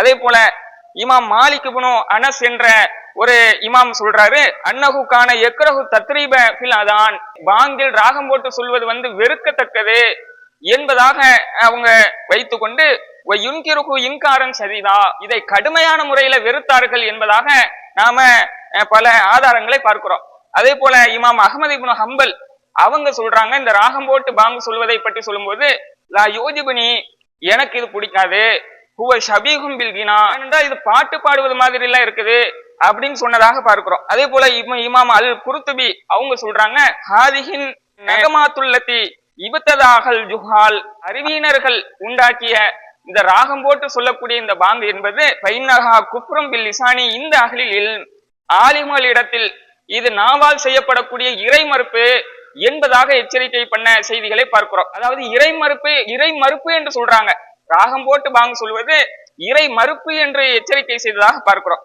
அதே போல இமாம் மாலிக் இப்னு அனஸ் என்ற ஒரு இமாம் சொல்றாரு, அன்னஹுக்கான எக்ரஹு தத்ரீப ஃபில் அதான், பாங்கில் ராகம் போட்டு சொல்வது வெறுக்கத்தக்கது என்பதாக அவங்க வைத்துக்கொண்டு யுன்கிருஹு இன்காரன் சதீதா, இதை கடுமையான முறையில வெறுத்தார்கள் என்பதாக நாம பல ஆதாரங்களை பார்க்கிறோம். அதே போல இமாம் அஹ்மது இப்னு ஹம்பல் அவங்க சொல்றாங்க, இந்த ராகம் போட்டு பாங்கு சொல்வதை பற்றி சொல்லும்போது, லா யோஜிபுனி, எனக்கு இது பிடிக்காது, ஹுவ ஷபீஹும் பில் கினா, என்றால் இது பாட்டு பாடுவது மாதிரி எல்லாம் இருக்குது அப்படின்னு சொன்னதாக பார்க்கிறோம். அதே போல இமாம் அல் குர்துபி அவங்க சொல்றாங்க, ஹாதிஹின் நகமாத்துல்லதி இபத்ததாகல் ஜுஹால், அறிவியினர்கள் உண்டாக்கிய இந்த ராகம் போட்டு சொல்லக்கூடிய இந்த பாங்கு என்பது பைன்னஹா குஃப்ரும் பில் லிசானி இந்த அஹ்லில், ஆலிம்களிடத்தில் இது நாவால் செய்யப்படக்கூடிய இறை மறுப்பு என்பதாக எச்சரிக்கை பண்ண செய்திகளை பார்க்கிறோம். அதாவது இறை மறுப்பு என்று சொல்றாங்க, ராகம் போட்டு பாங்கு சொல்வது இறை மறுப்பு என்று எச்சரிக்கை செய்ததாக பார்க்கிறோம்.